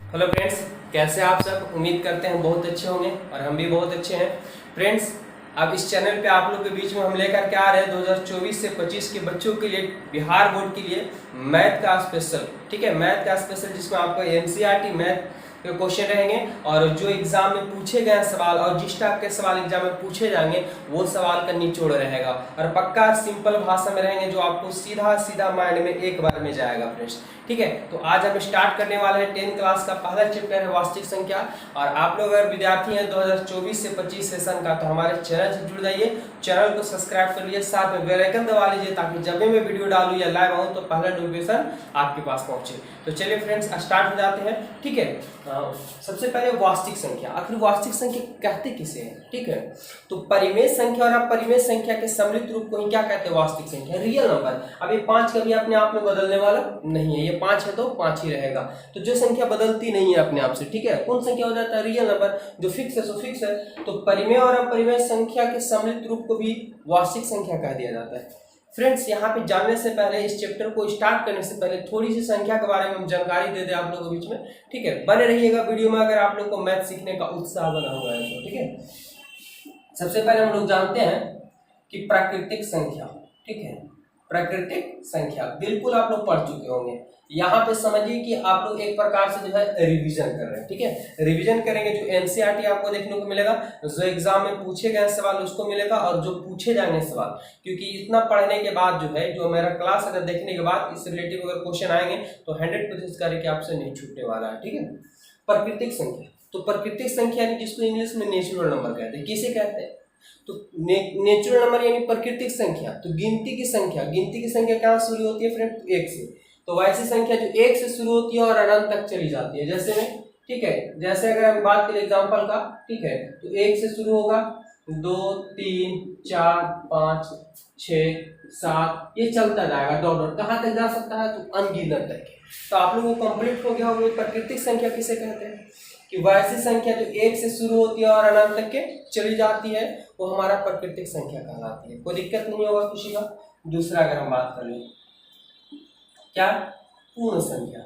Hello friends, कैसे आप सब। उम्मीद करते हैं बहुत अच्छे होंगे और हम भी बहुत अच्छे हैं। फ्रेंड्स, अब इस चैनल पे आप लोग के बीच में हम लेकर के आ रहे हैं 2024 से 25 के बच्चों के लिए बिहार बोर्ड के लिए मैथ का स्पेशल। ठीक है, मैथ का स्पेशल जिसमें आपको एनसीईआरटी मैथ के क्वेश्चन रहेंगे और जो एग्जाम में पूछे गए सवाल और जिस टाइप के सवाल एग्जाम में पूछे जाएंगे वो सवाल का निचोड़ रहेगा और पक्का सिंपल भाषा में रहेंगे जो आपको सीधा सीधा माइंड में एक बार में जाएगा फ्रेंड्स। ठीक है, तो आज हम स्टार्ट करने वाले हैं 10th क्लास का पहला चैप्टर है वास्तविक संख्या। और आप लोग अगर विद्यार्थी हैं 2024 से 25 सेशन का तो हमारे चैनल से जुड़ जाइए, चैनल को सब्सक्राइब कर लीजिए, साथ में बेल आइकन दबा लीजिए ताकि जब भी मैं वीडियो डालूं या लाइव आऊं तो पहला नोटिफिकेशन आपके पास पहुंचे। तो चलिए फ्रेंड्स स्टार्ट हो जाते हैं। ठीक है, सबसे पहले वास्तविक संख्या। आखिर वास्तविक संख्या कहते किसे हैं? ठीक है, तो परिमेय संख्या और अपरिमेय संख्या के सम्मिलित रूप को ही क्या कहते हैं? वास्तविक संख्या, रियल नंबर। अब ये 5 कभी अपने आप में बदलने वाला नहीं है, ये 5 है तो 5 ही रहेगा। तो जो संख्या बदलती नहीं है अपने आप से, ठीक है, कौन संख्या हो जाता है? Real number. जो फिक्स है सो फिक्स है। तो परिमेय और अपरिमेय संख्या के सम्मिलित रूप को भी वास्तविक संख्या कह दिया जाता है। फ्रेंड्स, यहाँ पे जानने से पहले, इस चैप्टर को स्टार्ट करने से पहले थोड़ी सी संख्या के बारे में हम जानकारी दे दें आप लोगों के बीच में। ठीक है, बने रहिएगा वीडियो में अगर आप लोग को मैथ सीखने का उत्साह बना हुआ है तो। ठीक है, सबसे पहले हम लोग जानते हैं कि प्राकृतिक संख्या। ठीक है, प्राकृतिक संख्या बिल्कुल आप लोग पढ़ चुके होंगे। यहाँ पे समझिए कि आप लोग एक प्रकार से जो है रिवीजन कर रहे हैं। ठीक है, रिवीजन करेंगे। जो एनसीईआरटी आपको देखने को मिलेगा, जो एग्जाम में पूछे गए सवाल उसको मिलेगा और जो पूछे जाएंगे सवाल, क्योंकि इतना पढ़ने के बाद जो है, जो मेरा क्लास अगर देखने के बाद इस रिलेटिव अगर क्वेश्चन आएंगे तो 100% करके आपसे नहीं छूटने वाला है। ठीक है, प्राकृतिक संख्या। तो प्राकृतिक संख्या जिसको इंग्लिश में नेचुरल नंबर कहते हैं। किसे कहते हैं? तो नेचुरल नंबर यानी प्राकृतिक संख्या। तो गिनती की संख्या, गिनती की संख्या कहाँ शुरू होती है फ्रेंड? 1 से। तो वैसी संख्या जो 1 से शुरू होती है और अनंत तक चली जाती है। जैसे में, ठीक है, जैसे अगर हम बात करें एग्जांपल का, ठीक है, तो 1 से शुरू होगा, 2 3 4 5 6 7, ये चलता जाएगा डॉट डॉट, कहाँ तक जा सकता है? तो अनगिनत तक। तो आप लोगों को कंप्लीट हो गया होगा प्राकृतिक संख्या किसे कहते हैं। कि वैसी संख्या जो 1 से शुरू होती है और अनंत तक के चली जाती है वो हमारा प्राकृतिक संख्या कहलाती है। कोई दिक्कत नहीं होगा किसी का। दूसरा अगर हम बात कर लें, क्या? पूर्ण संख्या।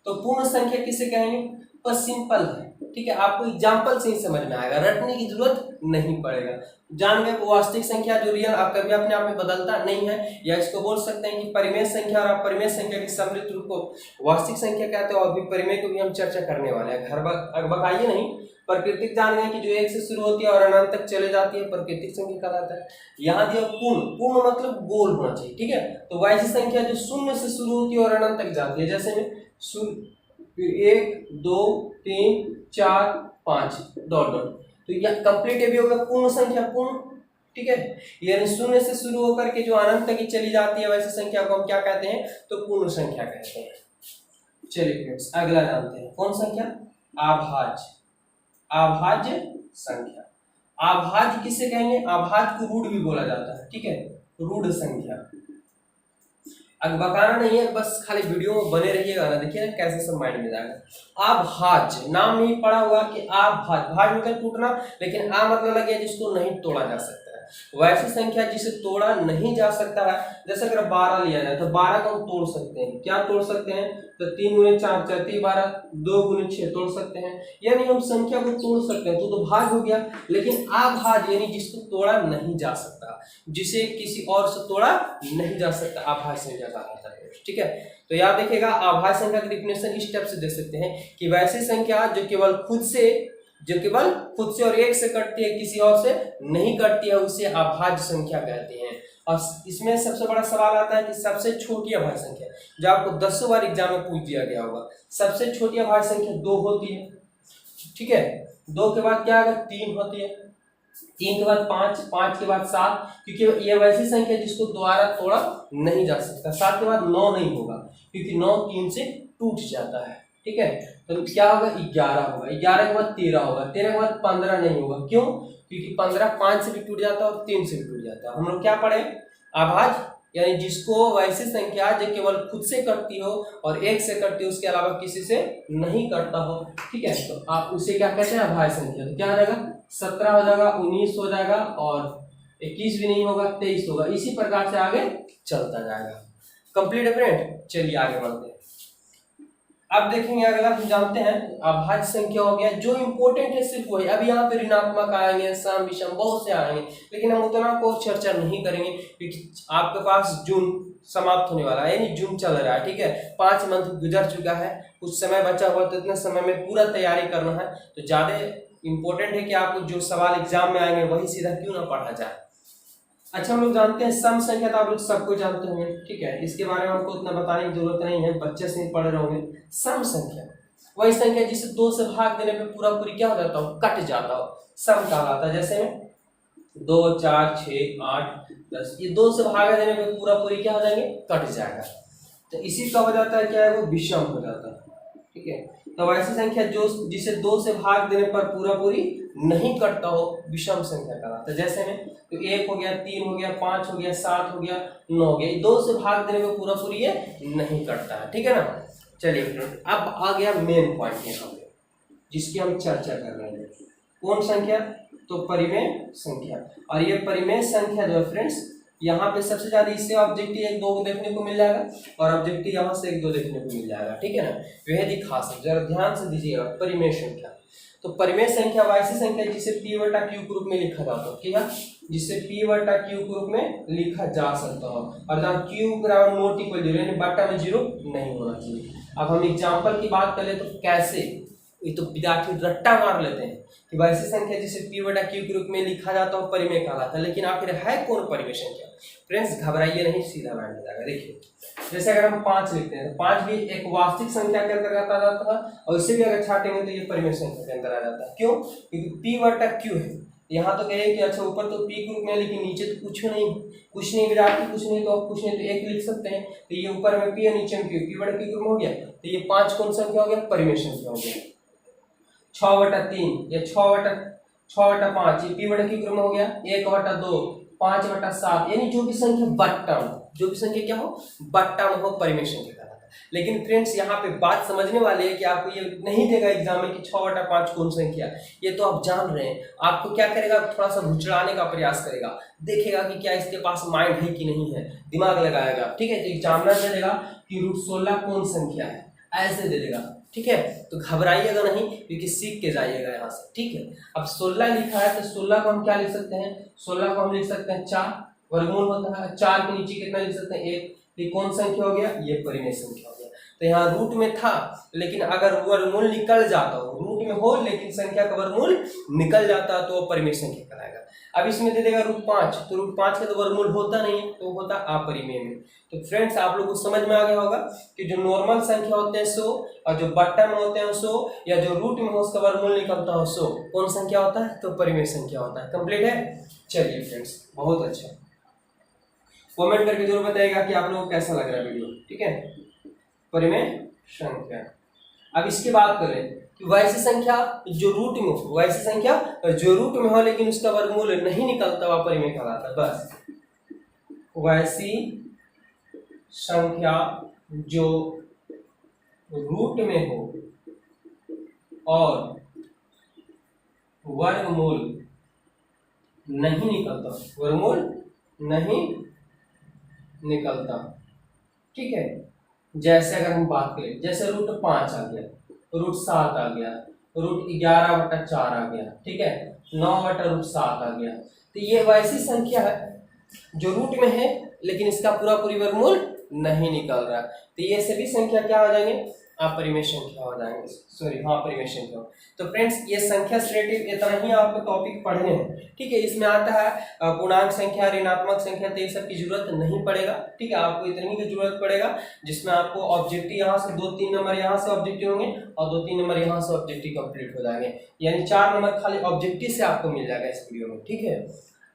तो पूर्ण संख्या किसे कहेंगे? बस सिंपल है। ठीक है, आपको एग्जाम्पल से ही समझ में आएगा, रटने की जरूरत नहीं पड़ेगा। जान गए वास्तविक संख्या जो रियल कभी अपने आप में बदलता नहीं है, या इसको बोल सकते हैं कि परिमेय संख्या और अपरिमेय संख्या के सम्मिलित रूप को वास्तविक संख्या कहते हैं। और भी परिमेय को भी हम चर्चा करने वाले हैं। घर बकाइए नहीं। प्राकृतिक जान गए कि जो 1 से शुरू होती है और अनंत तक चले जाती है, प्राकृतिक संख्या कहलाता है। यहाँ दिया पूर्ण। पूर्ण मतलब गोल होना चाहिए। ठीक है, तो वैसी संख्या जो 0 से शुरू होती है और अनंत तक जाती है। जैसे में 1 2 3 4 5 डॉट डॉट, तो यह कंप्लीट भी होगा पूर्ण संख्या, पूर्ण। ठीक है, यानी 0 से शुरू होकर के जो अनंत तक ही चली जाती है वैसी संख्या को हम क्या कहते हैं? तो पूर्ण संख्या कहते हैं। चलिए फ्रेंड्स, अगला जानते हैं। कौन संख्या? अभाज्य। अभाज्य संख्या। अभाज्य किसे कहेंगे? अभाज्य को रूढ़ भी बोला जाता है। ठीक है, रूढ़ संख्या। अब बताना नहीं है, बस खाली वीडियो में बने रहिएगा ना, देखिए ना कैसे सब माइंड में जाएगा। अभाज्य, नाम नहीं पड़ा हुआ कि अभाज्य। भाज्य मतलब टूटना, लेकिन आ मतलब लग गया जिसको नहीं तोड़ा जा सकता है। वैसी संख्या जिसे तोड़ा नहीं जा सकता है। जैसे अगर 12 लिया जाए तो 12 को हम तोड़ सकते हैं। क्या तोड़ सकते हैं? तो 3 गुने 4 4 12, 2 गुने 6 तोड़ सकते हैं। यानी हम संख्या को तोड़ सकते हैं, तो भाग हो गया। लेकिन अभाज्य यानी जिसको तोड़ा नहीं जा सकता, जिसे किसी और से तोड़ा नहीं जा सकता, अभाज्य संख्या कहलाता है। ठीक है, तो याद रखिएगा अभाज्य संख्या की डेफिनेशन इस टाइप से दे सकते हैं कि वैसी संख्या जो केवल खुद से और 1 से कटती है, किसी और से नहीं कटती है, उसे अभाज्य संख्या कहते हैं। और इसमें सबसे बड़ा सवाल आता है कि सबसे छोटी अभाज्य संख्या, जो आपको 10 बार एग्जाम में पूछ दिया गया होगा। सबसे छोटी अभाज्य संख्या 2 होती है। ठीक है, 2 के बाद क्या आएगा? 3 होती है। 3 के बाद 5, 5 के बाद 7, क्योंकि ये वैसी संख्या जिसको द्वारा तोड़ा नहीं जा सकता। 7 के बाद 9 नहीं होगा, क्योंकि 9 3 से टूट जाता है। ठीक है, तो क्या होगा? 11 होगा। 11 के बाद 13 होगा। 13 के बाद 15 नहीं होगा। क्यों? क्योंकि 15 5 से भी टूट जाता है और 3 से भी टूट जाता है। हम लोग क्या पढ़े? अभाज्य यानी जिसको वैसी संख्या जो केवल खुद से कटती हो और 1 से कटती हो, उसके अलावा किसी से नहीं कटता हो। ठीक है, तो आप उसे क्या कहते हैं? अभाज्य संख्या। तो क्या रहेगा? 17 हो जाएगा, 19 हो जाएगा और 21 भी नहीं होगा, 23 होगा। इसी प्रकार से आगे चलता जाएगा। कंप्लीट है फ्रेंड। चलिए आगे बढ़ते हैं। अब देखेंगे अगला हम जानते हैं अभाज्य संख्या हो गया, जो इंपॉर्टेंट है सिर्फ वही। अब यहाँ पे ऋणात्मक आएंगे, सम विषम बहुत से आएंगे, लेकिन हम उतना को चर्चा नहीं करेंगे क्योंकि आपके पास जून समाप्त होने वाला है, यानी जून चल रहा है, ठीक है, 5 मंथ गुजर चुका है, कुछ समय बचा हुआ, तो इतने समय में पूरा तैयारी करना है। तो ज्यादा इंपॉर्टेंट है कि आपको जो सवाल एग्जाम में आएंगे वही सीधा क्यों ना पढ़ा जाए। अच्छा, हम लोग जानते हैं सम संख्या, तो आप लोग सबको जानते होंगे, ठीक है, इसके बारे में आपको उतना बताने की जरूरत नहीं है, बच्चे से ही पढ़ रहे होंगे। सम संख्या वही संख्या जिसे 2 से भाग देने पे पूरा पूरी क्या हो जाता हो, कट जाता हो, सम कहलाता है। जैसे में 2 4 6 8 10, ये 2 से भाग देने पे पूरा पूरी क्या हो जाएंगे, कट जाएगा। तो इसी का हो जाता है क्या है, वो विषम हो जाता है, ठीक है। तो ऐसी संख्या जो जिसे 2 से भाग देने पर पूरा पूरी नहीं कटता हो, विषम संख्या कहलाता है। जैसे में तो 1 हो गया, 3 हो गया, 5 हो गया, 7 हो गया, 9 हो गया, 2 से भाग देने में पूरा पूरी ये नहीं कटता है, ठीक है ना। चलिए फ्रेंड, अब आ गया मेन पॉइंट यहाँ पे जिसकी हम चर्चा कर रहे हैं। कौन संख्या, तो परिमेय संख्या। और ये परिमेय संख्या जो है फ्रेंड्स, यहाँ पे सबसे ज्यादा इससे ऑब्जेक्टिव 1 2 देखने को मिल जाएगा, और ऑब्जेक्टिव यहाँ से 1 2 देखने को मिल जाएगा, ठीक है ना। वह दी खास है, जरा ध्यान से दीजिएगा। परिमेय संख्या, तो परिमेय संख्या वैसी संख्या जिसे p बटा q के रूप में लिखा जाता है, ठीक है, जिसे p बटा q के रूप में लिखा जा सकता हो, और जहाँ q बराबर नॉट इक्वल 0 यानी बटा में 0 नहीं होना चाहिए। अब हम एग्जाम्पल की बात करें तो कैसे, ये तो विद्यार्थी रट्टा मार लेते हैं कि वैसी संख्या जिसे p बटा q के रूप में लिखा जाता हो परिमेय कहलाता है, लेकिन आखिर है कौन परिमेय संख्या। फ्रेंड्स घबराइए नहीं, सीधा बैठ जाएगा। देखिए, जैसे अगर हम 5 लिखते हैं तो 5 भी एक वास्तविक संख्या के अंतर्गत आ जाता है, और इससे भी अगर छाटेंगे तो ये परिमेय संख्या के अंदर आ जाता है। क्यों, क्योंकि p बटा q है। यहाँ तो कहे कि अच्छा ऊपर तो p के रूप में, लेकिन नीचे तो कुछ नहीं विद्यार्थी, कुछ नहीं, तो आप कुछ नहीं तो 1 लिख सकते हैं। तो ये ऊपर में p है, नीचे में p बटा q के रूप में हो गया, तो ये 5 कौन संख्या हो गया, परिमेय संख्या हो गया। 6 बटा 3 या 6 बटा 5 ये p बटा q के रूप में हो गया। 1 बटा 2 5 बटा 7, यानी जो भी संख्या बट्टा में, जो भी संख्या क्या हो, बट्टा में हो, परिमेय संख्या कहलाता है। लेकिन फ्रेंड्स यहाँ पे बात समझने वाले है कि आपको ये नहीं देगा एग्जाम में कि 6 बटा 5 कौन संख्या, ये तो आप जान रहे हैं। आपको क्या करेगा, थोड़ा सा भुचड़ाने का प्रयास करेगा, देखेगा कि क्या इसके पास माइंड है कि नहीं है, दिमाग लगाएगा, ठीक है। तो एग्जामिनर दे देगा कि √16 कौन संख्या है, ऐसे दे देगा, ठीक है। तो घबराइएगा नहीं, क्योंकि सीख के जाइएगा यहाँ से, ठीक है। अब 16 लिखा है, तो 16 को हम क्या लिख सकते हैं, 16 को हम लिख सकते हैं 4, वर्गमूल होता है 4 के नीचे कितना लिख सकते हैं 1, ये कौन संख्या हो गया, ये परिमेय संख्या हो गया। तो यहाँ रूट में था, लेकिन अगर वर्गमूल निकल जाता हो, रूट में हो लेकिन संख्या का वर्गमूल निकल जाता तो वो परिमेय संख्या कहलाएगा। अब इसमें दे देगा √5, तो √5 का तो वर्गमूल होता नहीं है, तो होता अपरिमेय में। तो फ्रेंड्स आप लोगों को समझ में आ गया होगा कि जो नॉर्मल संख्या होते हैं 100, और जो बट्टा में होते हैं 100, या जो रूट में हो उसका वर्गमूल निकलता हो 100, कौन संख्या होता है, तो परिमेय संख्या होता है। कंप्लीट है। चलिए फ्रेंड्स, बहुत अच्छा, कमेंट करके जरूर बताइएगा कि आप लोगों को कैसा लग रहा है वीडियो, ठीक है। परिमेय संख्या। अब इसकी बात करें कि वैसी संख्या जो रूट में हो, वैसी संख्या जो रूट में हो लेकिन उसका वर्गमूल नहीं निकलता वह परिमेय कहलाता है। बस वैसी संख्या जो रूट में हो और वर्गमूल नहीं निकलता, वर्गमूल नहीं निकलता, ठीक है। जैसे अगर हम बात करें, जैसे √5 आ गया, √7 आ गया, √11 बटा 4 आ गया, ठीक है, 9 बटा √7 आ गया। तो ये वैसी संख्या है जो रूट में है लेकिन इसका पूरा पूरी वर्गमूल नहीं निकल रहा, तो ये सभी संख्या क्या हो जाएंगे, अपरिमेय संख्या हो जाएंगे, सॉरी हाँ परिमेय संख्या। तो फ्रेंड्स ये संख्या से रिलेटेड इतना ही आपको टॉपिक पढ़ने हैं, ठीक है। इसमें आता है पूर्णांक संख्या, ऋणात्मक संख्या, तो ये सब की जरूरत नहीं पड़ेगा, ठीक है। आपको इतनी की जरूरत पड़ेगा जिसमें आपको ऑब्जेक्टिव यहाँ से 2-3 नंबर यहाँ से ऑब्जेक्टिव होंगे, और 2-3 नंबर यहाँ से ऑब्जेक्टिव कंप्लीट हो जाएंगे, यानी 4 नंबर खाली ऑब्जेक्टिव से आपको मिल जाएगा इस वीडियो में, ठीक है।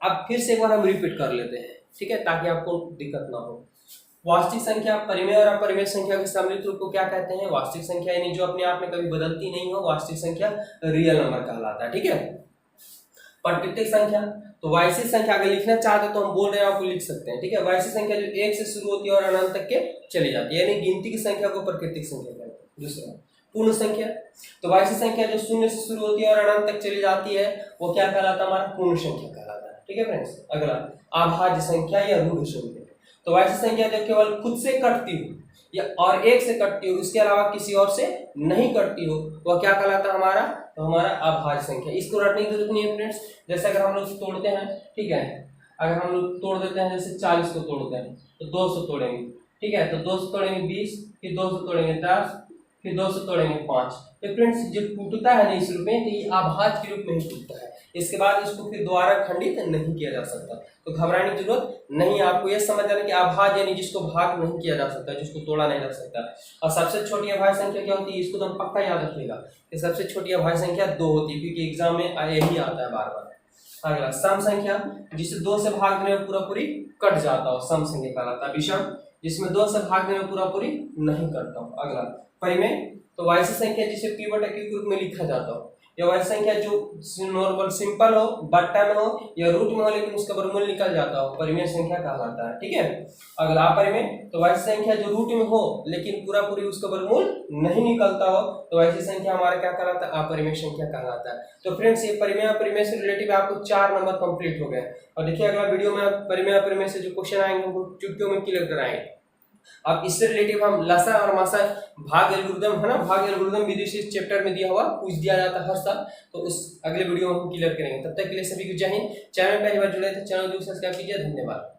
अब फिर से एक बार हम रिपीट कर लेते हैं, ठीक है, ताकि आपको दिक्कत ना हो। वास्तविक संख्या, परिमेय और अपरिमेय संख्या के सम्मिलित रूप को क्या कहते हैं, वास्तविक संख्या, यानी जो अपने आप में कभी बदलती नहीं हो, वास्तविक संख्या रियल नंबर कहलाता है, ठीक है। प्राकृतिक संख्या, तो वैसी संख्या अगर लिखना चाहते तो हम बोल रहे हैं आपको लिख सकते हैं, ठीक है। वैसी संख्या जो 1 से शुरू होती है और अनंत तक के चली जाती है, यानी गिनती की संख्या को प्राकृतिक संख्या कहते हैं। दूसरा पूर्ण संख्या, तो वैसी संख्या जो 0 से शुरू होती है और अनंत तक चली जाती है वो क्या कहलाता है, हमारा पूर्ण संख्या कहलाता है, ठीक है फ्रेंड्स। अगला अभाज्य संख्या या रूढ़ संख्या, तो वैसी संख्या जो केवल खुद से कटती हो, या और एक से कटती हो, इसके अलावा किसी और से नहीं कटती हो, वह क्या कहलाता है हमारा, तो हमारा अभाज्य संख्या। इसको रटने की जरूरत नहीं है फ्रेंड्स। जैसे अगर हम लोग तोड़ते हैं, ठीक है, अगर हम लोग तोड़ देते हैं, जैसे 40 को तोड़ते हैं तो 200 तोड़ेंगे, ठीक है, तो 200 तोड़ेंगे 20, फिर 200 तोड़ेंगे 10, फिर 200 तोड़ेंगे 5। तो फ्रेंड्स जो टूटता है ना इस रूप में, तो ये अभाज्य के रूप में ही टूटता है। इसके बाद इसको फिर दोबारा खंडित नहीं किया जा सकता। तो घबराने की जरूरत नहीं है, आपको ये समझ जाना कि अभाज्य यानी जिसको भाग नहीं किया जा सकता, जिसको तोड़ा नहीं जा सकता। और सबसे छोटी अभाज्य संख्या क्या होती है, इसको तो हम पक्का याद रखिएगा कि सबसे छोटी अभाज्य संख्या 2 होती है, क्योंकि एग्जाम में यही आता है बार बार। अगला सम संख्या, जिसे 2 से भाग देने में पूरा पूरी कट जाता हो, सम संख्या कहलाता है। विषम, जिसमें 2 से भाग देने में पूरा पूरी नहीं करता हो। अगला परिमेय, तो वैसी संख्या जिसे p बटा q के रूप में लिखा जाता हो, या वैसी संख्या जो नॉर्मल सिंपल हो, बट्टा में हो या रूट में हो, लेकिन उसका वर्गमूल निकल जाता हो, परिमेय संख्या कहलाता है। ठीक है। अगला अपरिमेय, तो वैसी संख्या जो रूट में हो लेकिन पूरा पूरी उसका वर्गमूल नहीं निकलता हो, तो वैसी संख्या हमारा क्या कहलाता है, अपरिमेय संख्या कहलाता है। तो फ्रेंड्स ये परिमेय अपरिमेय से रिलेटिव आपको 4 नंबर कंप्लीट हो गए। और देखिए अगला वीडियो में परिमेय अपरिमेय से जो क्वेश्चन आएंगे वो चुटकियों में क्लियर कराएंगे। अब इससे रिलेटिव हम लसा और मसा भाग एल्गोरिथम है ना, भाग एल्गोरिथम विधि से चैप्टर में दिया हुआ पूछ दिया जाता है हर साल, तो उस अगले वीडियो में हम क्लियर करेंगे। तब तक के लिए सभी को जय हिंद। चैनल पहली बार जुड़े थे, चैनल को सब्सक्राइब कीजिए। धन्यवाद।